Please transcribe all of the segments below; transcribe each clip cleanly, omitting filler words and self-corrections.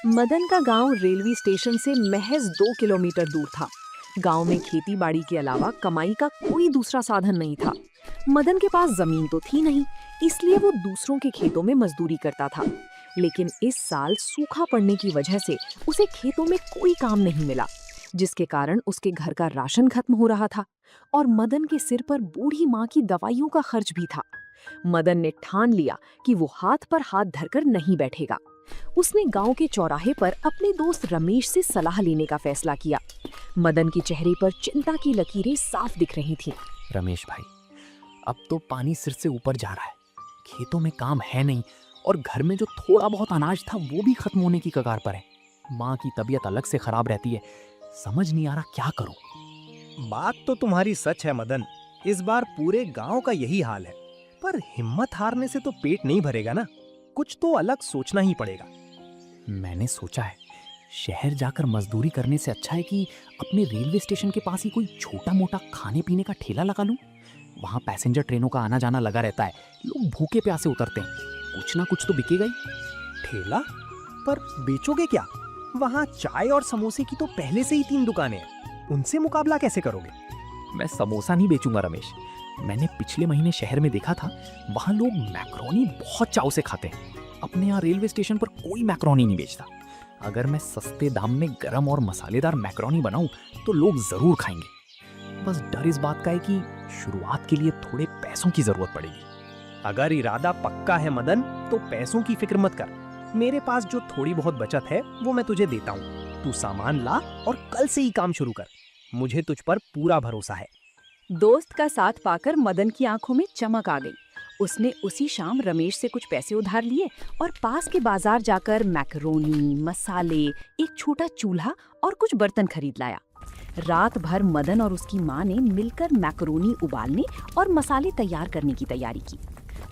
मदन का गांव railway station से महज 2 किलोमीटर दूर था। गांव में खेती बाड़ी के अलावा कमाई का कोई दूसरा साधन नहीं था। मदन के पास जमीन तो थी नहीं, इसलिए वो दूसरों के खेतों में मजदूरी करता था। लेकिन इस साल सूखा पड़ने की वजह से उसे खेतों में कोई काम नहीं मिला, जिसके कारण उसके घर का राशन खत्म हो रहा था और मदन के सिर पर बूढ़ी माँ की दवाइयों का खर्च भी था। मदन ने ठान लिया कि वो हाथ पर हाथ धरकर नहीं बैठेगा। उसने गांव के चौराहे पर अपने दोस्त रमेश से सलाह लेने का फैसला किया। मदन के चेहरे पर चिंता की लकीरें साफ दिख रही थीं। रमेश भाई, अब तो पानी सिर से ऊपर जा रहा है, खेतों में काम है नहीं और घर में जो थोड़ा बहुत अनाज था वो भी खत्म होने की कगार पर है। माँ की तबीयत अलग से खराब रहती है, समझ नहीं आ रहा क्या करूं। बात तो तुम्हारी सच है मदन, इस बार पूरे गांव का यही हाल है। पर हिम्मत हारने से तो पेट नहीं भरेगा ना, कुछ तो अलग सोचना ही पड़ेगा। मैंने सोचा है शहर जाकर मजदूरी करने से अच्छा है कि अपने रेलवे स्टेशन के पास ही कोई छोटा मोटा खाने पीने का ठेला लगा लूं। वहां पैसेंजर ट्रेनों का आना जाना लगा रहता है, लोग भूखे प्यासे उतरते हैं, कुछ ना कुछ तो बिकेगा ही। ठेला? पर बेचोगे क्या? वहाँ चाय और समोसे की तो पहले से ही 3 दुकानें हैं, उनसे मुकाबला कैसे करोगे? मैं समोसा नहीं बेचूंगा रमेश। मैंने पिछले महीने शहर में देखा था, वहां लोग मैक्रोनी बहुत चाव से खाते हैं। अपने यहाँ रेलवे स्टेशन पर कोई मैक्रोनी नहीं बेचता। अगर मैं सस्ते दाम में गरम और मसालेदार मैक्रोनी बनाऊं तो लोग जरूर खाएंगे। बस डर इस बात का है कि शुरुआत के लिए थोड़े पैसों की जरूरत पड़ेगी। अगर इरादा पक्का है मदन, तो पैसों की फिक्र मत कर। मेरे पास जो थोड़ी बहुत बचत है वो मैं तुझे देता हूँ। तू सामान ला और कल से ही काम शुरू कर। मुझे तुझ पर पूरा भरोसा है। दोस्त का साथ पाकर मदन की आंखों में चमक आ गई। उसने उसी शाम रमेश से कुछ पैसे उधार लिए और पास के बाजार जाकर मैकरोनी, मसाले, एक छोटा चूल्हा और कुछ बर्तन खरीद लाया। रात भर मदन और उसकी माँ ने मिलकर मैकरोनी उबालने और मसाले तैयार करने की तैयारी की।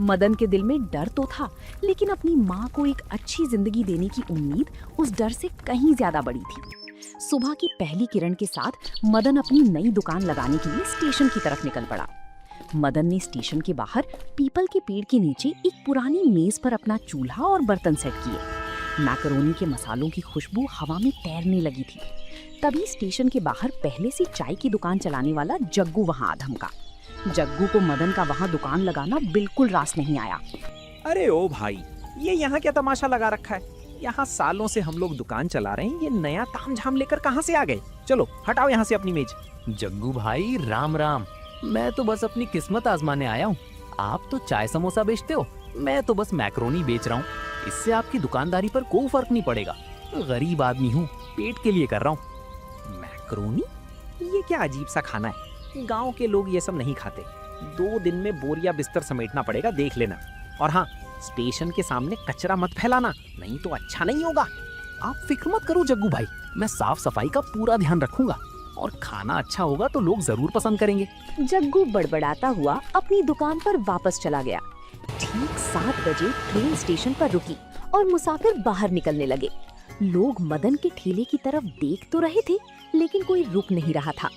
मदन के दिल में डर तो था, लेकिन अपनी माँ को एक अच्छी जिंदगी देने की उम्मीद उस डर से कहीं ज्यादा बड़ी थी। सुबह की पहली किरण के साथ मदन अपनी नई दुकान लगाने के लिए स्टेशन की तरफ निकल पड़ा। मदन ने स्टेशन के बाहर पीपल के पेड़ के नीचे एक पुरानी मेज पर अपना चूल्हा और बर्तन सेट किए। मैकरोनी के मसालों की खुशबू हवा में तैरने लगी थी। तभी स्टेशन के बाहर पहले से चाय की दुकान चलाने वाला जग्गू वहां आ धमका। जग्गू को मदन का वहां दुकान लगाना बिल्कुल रास नहीं आया। अरे ओ भाई, ये यहाँ क्या तमाशा लगा रखा है? यहाँ सालों से हम लोग दुकान चला रहे हैं, ये नया तामझाम लेकर कहाँ से आ गए? चलो हटाओ यहाँ से अपनी मेज। जग्गू भाई राम राम। मैं तो बस अपनी किस्मत आजमाने आया हूँ। आप तो चाय समोसा बेचते हो, मैं तो बस मैक्रोनी बेच रहा हूँ। इससे आपकी दुकानदारी पर कोई फर्क नहीं पड़ेगा। गरीब आदमी हूँ, पेट के लिए कर रहा हूँ। मैक्रोनी? ये क्या अजीब सा खाना है? गांव के लोग ये सब नहीं खाते। 2 दिन में बोरिया बिस्तर समेटना पड़ेगा, देख लेना। और हाँ, स्टेशन के सामने कचरा मत फैलाना, नहीं तो अच्छा नहीं होगा। आप फिक्र मत करो जग्गू भाई, मैं साफ सफाई का पूरा ध्यान रखूंगा और खाना अच्छा होगा तो लोग जरूर पसंद करेंगे। जग्गू बड़बड़ाता हुआ अपनी दुकान पर वापस चला गया। ठीक 7 बजे ट्रेन स्टेशन पर रुकी और मुसाफिर बाहर निकलने लगे। लोग मदन के ठेले की तरफ देख तो रहे थे, लेकिन कोई रुक नहीं रहा था।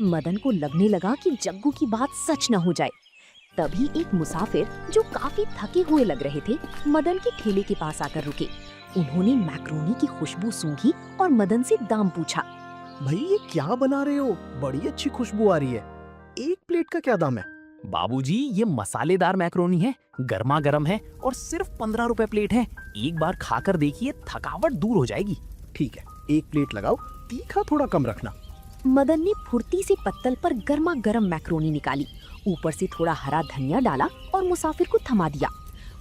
मदन को लगने लगा कि जग्गू की बात सच न हो जाए। तभी एक मुसाफिर जो काफी थके हुए लग रहे थे, मदन के ठेले के पास आकर रुके। उन्होंने मैक्रोनी की खुशबू सूंघी और मदन से दाम पूछा। भाई ये क्या बना रहे हो? बड़ी अच्छी खुशबू आ रही है। 1 प्लेट का क्या दाम है? बाबूजी, ये मसालेदार मैक्रोनी है, गर्मा गर्म है और सिर्फ 15 रुपए प्लेट है। एक बार खाकर देखिए, थकावट दूर हो जाएगी। ठीक है, 1 प्लेट लगाओ, तीखा थोड़ा कम रखना। मदन ने फुर्ती से पत्तल पर गर्मा गर्म मैक्रोनी निकाली, ऊपर से थोड़ा हरा धनिया डाला और मुसाफिर को थमा दिया।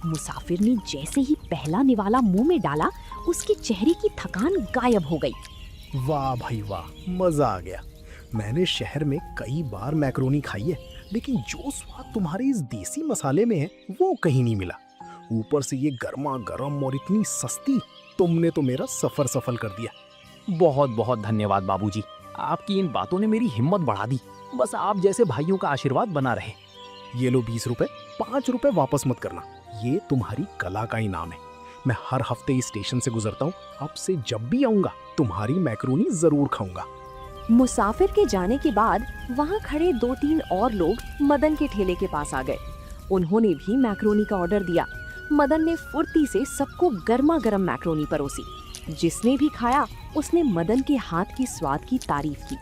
मुसाफिर ने जैसे ही पहला निवाला मुंह में डाला, उसके चेहरे की थकान गायब हो गई। वाह भाई वाह, मजा आ गया। मैंने शहर में कई बार मैक्रोनी खाई है, लेकिन जो स्वाद तुम्हारे इस देसी मसाले में है वो कहीं नहीं मिला। ऊपर से ये गर्मा गर्म और इतनी सस्ती, तुमने तो मेरा सफर सफल कर दिया। बहुत बहुत धन्यवाद बाबूजी, आपकी इन बातों ने मेरी हिम्मत बढ़ा दी। बस आप जैसे भाइयों का आशीर्वाद बना रहे। ये लो 20 रुपए, 5 रुपए वापस मत करना, ये तुम्हारी कला का इनाम है। मैं हर हफ्ते इस स्टेशन से गुजरता हूँ, अब से जब भी आऊंगा तुम्हारी मैक्रोनी जरूर खाऊंगा। मुसाफिर के जाने के बाद वहाँ खड़े 2-3 और लोग मदन के ठेले के पास आ गए। उन्होंने भी मैक्रोनी का ऑर्डर दिया। मदन ने फुर्ती से सबको गर्मा गर्म मैक्रोनी परोसी। जिसने भी खाया उसने मदन के हाथ के स्वाद की तारीफ की।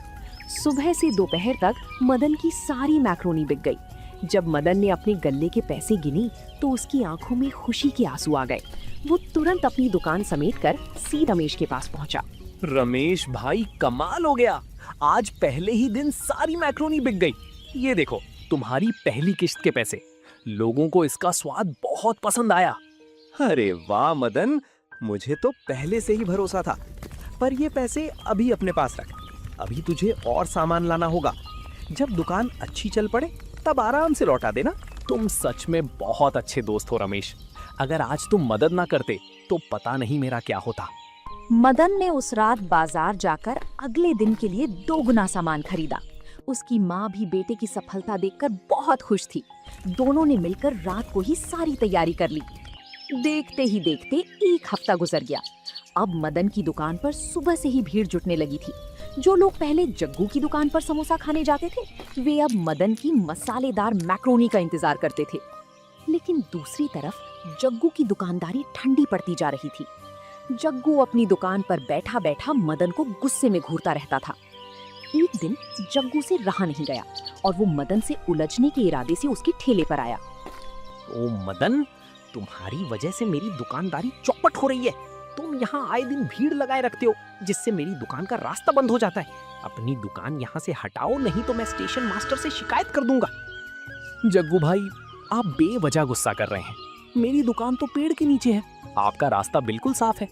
सुबह से दोपहर तक मदन की सारी मैक्रोनी बिक गई। जब मदन ने अपने गल्ले के पैसे गिनी तो उसकी आंखों में खुशी के आंसू आ गए। वो तुरंत अपनी दुकान समेटकर सी रमेश के पास पहुंचा। रमेश भाई कमाल हो गया, आज पहले ही दिन सारी मैक्रोनी बिक गई। ये देखो तुम्हारी पहली किश्त के पैसे, लोगों को इसका स्वाद बहुत पसंद आया। अरे वाह मदन, मुझे तो पहले से ही भरोसा था। पर ये पैसे अभी अपने पास रख, अभी तुझे और सामान लाना होगा। जब दुकान अच्छी चल पड़े तब आराम से लौटा देना। तुम सच में बहुत अच्छे दोस्त हो रमेश, अगर आज तुम मदद ना करते तो पता नहीं मेरा क्या होता। मदन ने उस रात बाजार जाकर अगले दिन के लिए 2 गुना सामान खरीदा। उसकी माँ भी बेटे की सफलता देखकर बहुत खुश थी। दोनों ने मिलकर रात को ही सारी तैयारी कर ली। देखते ही देखते 1 हफ्ता गुजर गया। अब मदन की दुकान पर सुबह से ही भीड़ जुटने लगी थी। जो लोग पहले जग्गू की दुकान पर समोसा खाने जाते थे वे अब मदन की मसालेदार मैक्रोनी का इंतजार करते थे। लेकिन दूसरी तरफ जग्गू की दुकानदारी ठंडी पड़ती जा रही थी। जग्गू अपनी दुकान पर बैठा बैठा मदन को गुस्से में घूरता रहता था। एक दिन जग्गू से रहा नहीं गया और वो मदन से उलझने के इरादे से उसके ठेले पर आया। ओ मदन, तुम्हारी वजह से मेरी दुकानदारी चौपट हो रही है। तुम यहाँ आए दिन भीड़ लगाए रखते हो जिससे मेरी दुकान का रास्ता बंद हो जाता है। अपनी दुकान यहाँ से हटाओ, नहीं तो मैं स्टेशन मास्टर से शिकायत कर दूंगा। जग्गू भाई, आप बेवजह गुस्सा कर रहे हैं। मेरी दुकान तो पेड़ के नीचे है, आपका रास्ता बिल्कुल साफ है।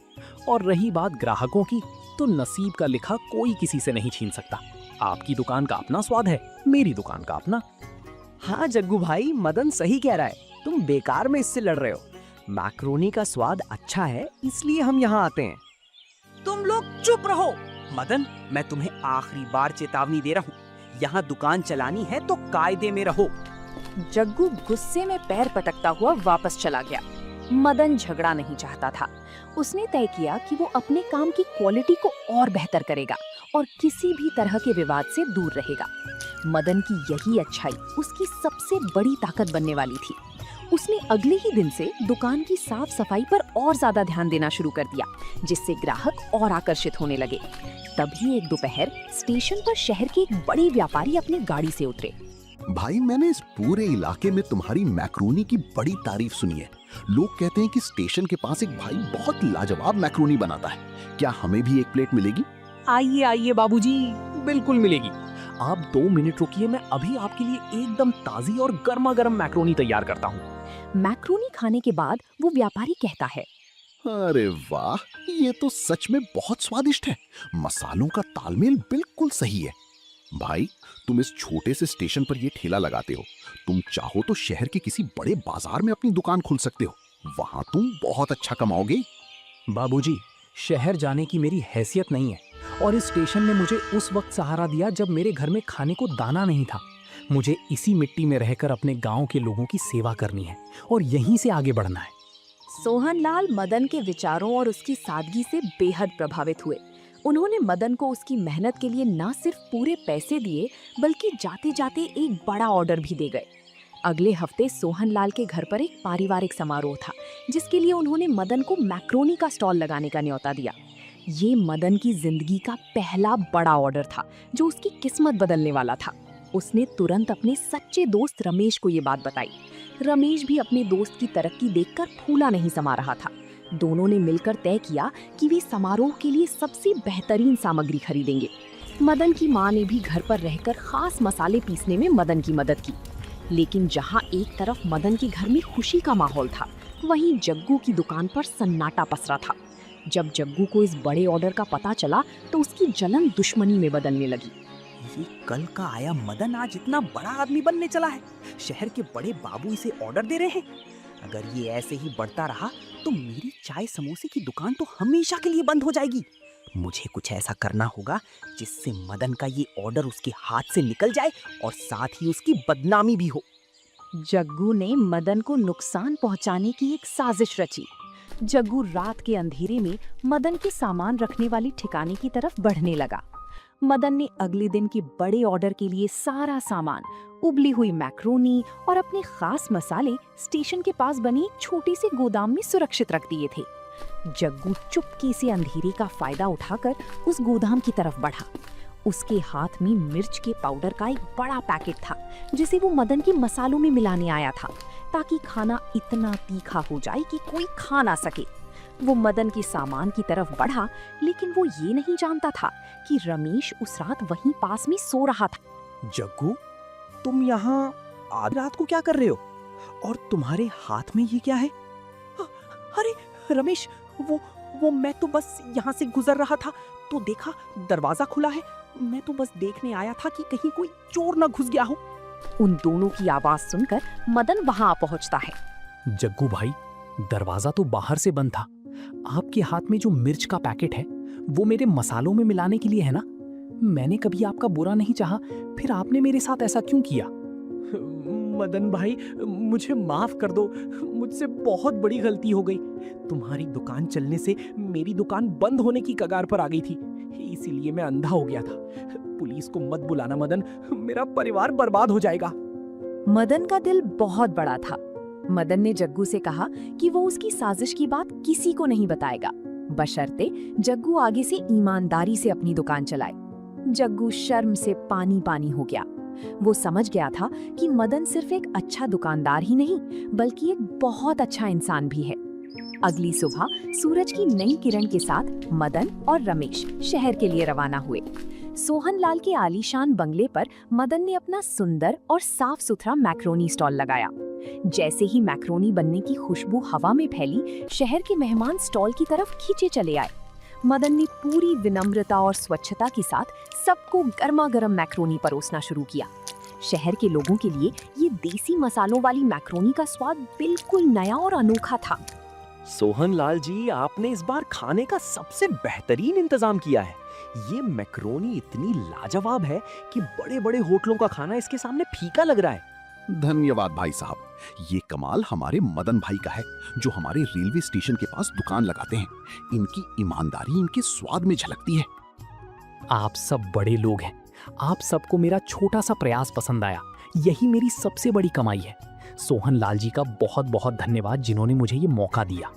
और रही बात ग्राहकों की, तो नसीब का लिखा कोई किसी से नहीं छीन सकता। आपकी दुकान का अपना स्वाद है, मेरी दुकान का अपना। हाँ जग्गू भाई, मदन सही कह रहा है। तुम बेकार में इससे लड़ रहे हो। मैक्रोनी का स्वाद अच्छा है, इसलिए हम यहाँ आते हैं। तुम लोग चुप रहो। मदन, मैं तुम्हें आखिरी बार चेतावनी दे रहा हूँ, यहाँ दुकान चलानी है तो कायदे में रहो। जग्गू गुस्से में पैर पटकता हुआ वापस चला गया। मदन झगड़ा नहीं चाहता था। उसने तय किया कि वो अपने काम की क्वालिटी को और बेहतर करेगा और किसी भी तरह के विवाद से दूर रहेगा। मदन की यही अच्छाई उसकी सबसे बड़ी ताकत बनने वाली थी। उसने अगले ही दिन से दुकान की साफ सफाई पर और ज्यादा ध्यान देना शुरू कर दिया, जिससे ग्राहक और आकर्षित होने लगे। तभी एक दोपहर स्टेशन पर शहर के एक बड़े व्यापारी अपनी गाड़ी से उतरे। भाई, मैंने इस पूरे इलाके में तुम्हारी मैक्रोनी की बड़ी तारीफ सुनी है। लोग कहते हैं कि स्टेशन के पास एक भाई बहुत लाजवाब मैक्रोनी बनाता है। क्या हमें भी एक प्लेट मिलेगी? आइए आइए बाबूजी, बिल्कुल मिलेगी। आप 2 मिनट रुकिए, मैं अभी आपके लिए एकदम ताजी और गर्मा गर्म मैक्रोनी तैयार करता हूँ। मैक्रोनी खाने के बाद वो व्यापारी कहता है, अरे वाह, ये तो सच में बहुत स्वादिष्ट है। मसालों का तालमेल बिल्कुल सही है। भाई, तुम इस छोटे से स्टेशन पर ये ठेला लगाते हो। तुम चाहो तो शहर के किसी बड़े बाजार में अपनी दुकान खोल सकते हो। वहां तुम बहुत अच्छा कमाओगे। बाबूजी, शहर जाने की मेरी हैसियत नहीं है और इस स्टेशन ने मुझे उस वक्त सहारा दिया जब मेरे घर में खाने को दाना नहीं था। मुझे इसी मिट्टी में रहकर अपने गांव के लोगों की सेवा करनी है और यहीं से आगे बढ़ना है। सोहनलाल मदन के विचारों और उसकी सादगी से बेहद प्रभावित हुए। उन्होंने मदन को उसकी मेहनत के लिए न सिर्फ पूरे पैसे दिए बल्कि जाते जाते एक बड़ा ऑर्डर भी दे गए। अगले हफ्ते सोहनलाल के घर पर एक पारिवारिक समारोह था, जिसके लिए उन्होंने मदन को मैक्रोनी का स्टॉल लगाने का न्योता दिया। ये मदन की जिंदगी का पहला बड़ा ऑर्डर था जो उसकी किस्मत बदलने वाला था। उसने तुरंत अपने सच्चे दोस्त रमेश को ये बात बताई। रमेश भी अपने दोस्त की तरक्की देखकर फूला नहीं समा रहा था। दोनों ने मिलकर तय किया कि वे समारोह के लिए सबसे बेहतरीन सामग्री खरीदेंगे। मदन की माँ ने भी घर पर रहकर खास मसाले पीसने में मदन की मदद की। लेकिन जहाँ एक तरफ मदन के घर में खुशी का माहौल था, वहीं जग्गू की दुकान पर सन्नाटा पसरा था। जब जग्गू को इस बड़े ऑर्डर का पता चला तो उसकी जलन दुश्मनी में बदलने लगी। ये कल का आया मदन आज इतना बड़ा आदमी बनने चला है। शहर के बड़े बाबू इसे ऑर्डर दे रहे हैं। अगर ये ऐसे ही बढ़ता रहा तो मेरी चाय समोसे की दुकान तो हमेशा के लिए बंद हो जाएगी। मुझे कुछ ऐसा करना होगा जिससे मदन का ये ऑर्डर उसके हाथ से निकल जाए और साथ ही उसकी बदनामी भी हो। जग्गू ने मदन को नुकसान पहुंचाने की एक साजिश रची। जग्गू रात के अंधेरे में मदन के सामान रखने वाली ठिकाने की तरफ बढ़ने लगा। मदन ने अगले दिन के बड़े ऑर्डर के लिए सारा सामान, उबली हुई मैक्रोनी और अपने खास मसाले स्टेशन के पास बनी एक छोटी सी गोदाम में सुरक्षित रख दिए थे। जग्गू चुपके से अंधेरे का फायदा उठाकर उस गोदाम की तरफ बढ़ा। उसके हाथ में मिर्च के पाउडर का एक बड़ा पैकेट था जिसे वो मदन के मसालों में मिलाने आया था ताकि खाना इतना तीखा हो जाए कि कोई खा ना सके। वो मदन के सामान की तरफ बढ़ा, लेकिन वो ये नहीं जानता था कि रमेश उस रात वहीं पास में सो रहा था। जग्गू, तुम यहाँ आधी रात को क्या कर रहे हो? और तुम्हारे हाथ में ये क्या है? अरे रमेश, वो मैं तो बस यहाँ से गुजर रहा था तो देखा दरवाजा खुला है। मैं तो बस देखने आया था कि कहीं कोई चोर ना घुस गया हो। उन दोनों की आवाज सुनकर मदन वहां पहुंचता है। जग्गू भाई, दरवाजा तो बाहर से बंद था। आपके हाथ में जो मिर्च का पैकेट है वो मेरे मसालों में मिलाने के लिए है ना? मैंने कभी आपका बुरा नहीं चाहा, फिर आपने मेरे साथ ऐसा क्यों किया? मदन भाई, मुझे माफ कर दो, मुझसे बहुत बड़ी गलती हो गई। तुम्हारी दुकान चलने से मेरी दुकान बंद होने की कगार पर आ गई थी, इसीलिए मैं अंधा हो गया था। पुलिस को मत बुलाना मदन, मेरा परिवार बर्बाद हो जाएगा। मदन का दिल बहुत बड़ा था। मदन ने जग्गू से कहा कि वो उसकी साजिश की बात किसी को नहीं बताएगा, बशर्ते जग्गू आगे से ईमानदारी से अपनी दुकान चलाए। जग्गू शर्म से पानी पानी हो गया। वो समझ गया था कि मदन सिर्फ एक अच्छा दुकानदार ही नहीं बल्कि एक बहुत अच्छा इंसान भी है। अगली सुबह सूरज की नई किरण के साथ मदन और रमेश शहर के लिए रवाना हुए। सोहनलाल के आलीशान बंगले पर मदन ने अपना सुंदर और साफ सुथरा मैक्रोनी स्टॉल लगाया। जैसे ही मैक्रोनी बनने की खुशबू हवा में फैली, शहर के मेहमान स्टॉल की तरफ खींचे चले आए। मदन ने पूरी विनम्रता और स्वच्छता के साथ सबको गर्मा गर्म मैक्रोनी परोसना शुरू किया। शहर के लोगों के लिए ये देसी मसालों वाली मैक्रोनी का स्वाद बिल्कुल नया और अनोखा था। सोहनलाल जी, आपने इस बार खाने का सबसे बेहतरीन इंतजाम किया है। ये मैक्रोनी इतनी लाजवाब है कि बड़े बड़े होटलों का खाना इसके सामने फीका लग रहा है। धन्यवाद भाई साहब। ये कमाल हमारे मदन भाई का है, जो हमारे रेलवे स्टेशन के पास दुकान लगाते हैं। इनकी ईमानदारी इनके स्वाद में झलकती है। आप सब बड़े लोग हैं। आप सबको मेरा छोटा सा प्रयास पसंद आया, यही मेरी सबसे बड़ी कमाई है। सोहनलाल जी का बहुत बहुत धन्यवाद, जिन्होंने मुझे ये मौका दिया।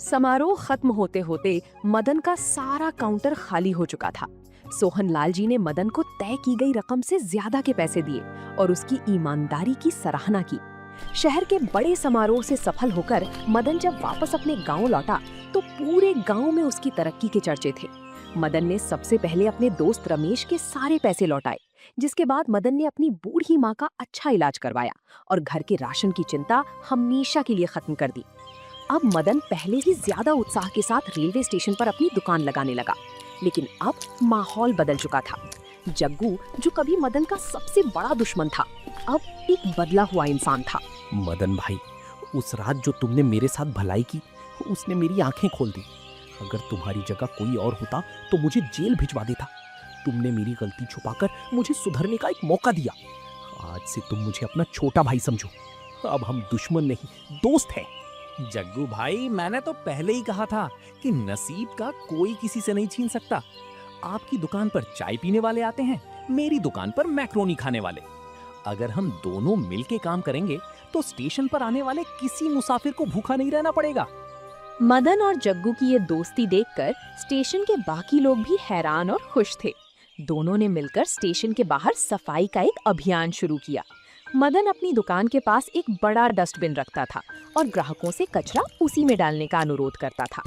समारोह खत्म होते होते मदन का सारा काउंटर खाली हो चुका था। सोहनलाल जी ने मदन को तय की गई रकम से ज्यादा के पैसे दिए और उसकी ईमानदारी की सराहना की। शहर के बड़े समारोह से सफल होकर मदन जब वापस अपने गांव लौटा तो पूरे गांव में उसकी तरक्की के चर्चे थे। मदन ने सबसे पहले अपने दोस्त रमेश के सारे पैसे लौटाए, जिसके बाद मदन ने अपनी बूढ़ी माँ का अच्छा इलाज करवाया और घर के राशन की चिंता हमेशा के लिए खत्म कर दी। अब मदन पहले ही ज्यादा उत्साह के साथ रेलवे स्टेशन पर अपनी दुकान लगाने लगा, लेकिन अब माहौल बदल चुका था। जग्गू, जो कभी मदन का सबसे बड़ा दुश्मन था, अब एक बदला हुआ इंसान था। मदन भाई, उस रात जो तुमने मेरे साथ भलाई की, उसने मेरी आंखें खोल दी। अगर तुम्हारी जगह कोई और होता तो मुझे जेल भिजवा देता। तुमने मेरी गलती छुपाकर मुझे सुधरने का एक मौका दिया। आज से तुम मुझे अपना छोटा भाई समझो। अब हम दुश्मन नहीं, दोस्त हैं। जग्गू भाई, मैंने तो पहले ही कहा था कि नसीब का कोई किसी से नहीं छीन सकता। आपकी दुकान पर चाय पीने वाले आते हैं, मेरी दुकान पर मैक्रोनी खाने वाले। अगर हम दोनों मिलके काम करेंगे तो स्टेशन पर आने वाले किसी मुसाफिर को भूखा नहीं रहना पड़ेगा। मदन और जग्गू की ये दोस्ती देखकर स्टेशन के बाकी लोग भी हैरान और खुश थे। दोनों ने मिलकर स्टेशन के बाहर सफाई का एक अभियान शुरू किया। मदन अपनी दुकान के पास एक बड़ा डस्टबिन रखता था और ग्राहकों से कचरा उसी में डालने का अनुरोध करता था।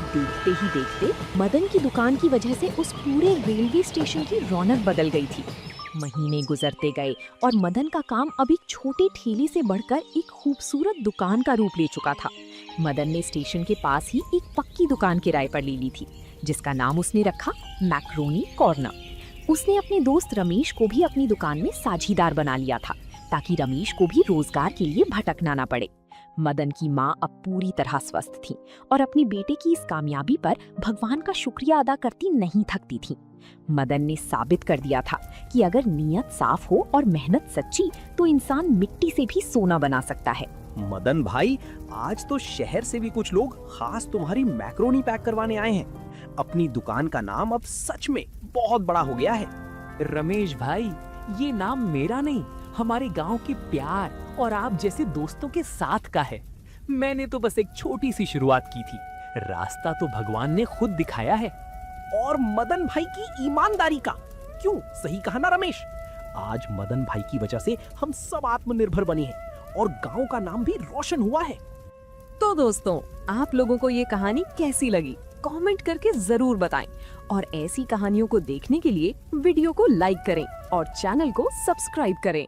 देखते ही देखते मदन की दुकान की वजह से उस पूरे रेलवे स्टेशन की रौनक बदल गई थी। महीने गुजरते गए और मदन का काम अब एक छोटी ठेली से बढ़कर एक खूबसूरत दुकान का रूप ले चुका था। मदन ने स्टेशन के पास ही एक पक्की दुकान किराए पर ले ली थी, जिसका नाम उसने रखा मैक्रोनी कॉर्नर। उसने अपने दोस्त रमेश को भी अपनी दुकान में साझीदार बना लिया था, ताकि रमेश को भी रोजगार के लिए भटकना ना पड़े। मदन की माँ अब पूरी तरह स्वस्थ थी और अपने बेटे की इस कामयाबी पर भगवान का शुक्रिया अदा करती नहीं थकती थी। मदन ने साबित कर दिया था कि अगर नीयत साफ हो और मेहनत सच्ची तो इंसान मिट्टी से भी सोना बना सकता है। मदन भाई, आज तो शहर से भी कुछ लोग खास तुम्हारी मैक्रोनी पैक करवाने आए हैं। अपनी दुकान का नाम अब सच में बहुत बड़ा हो गया है। रमेश भाई, ये नाम मेरा नहीं, हमारे गांव के प्यार और आप जैसे दोस्तों के साथ का है। मैंने तो बस एक छोटी सी शुरुआत की थी, रास्ता तो भगवान ने खुद दिखाया है, और मदन भाई की ईमानदारी का। क्यों, सही कहा ना रमेश? आज मदन भाई की वजह से हम सब आत्मनिर्भर बने हैं और गांव का नाम भी रोशन हुआ है। तो दोस्तों, आप लोगों को ये कहानी कैसी लगी कमेंट करके जरूर बताएं, और ऐसी कहानियों को देखने के लिए वीडियो को लाइक करें और चैनल को सब्सक्राइब करें।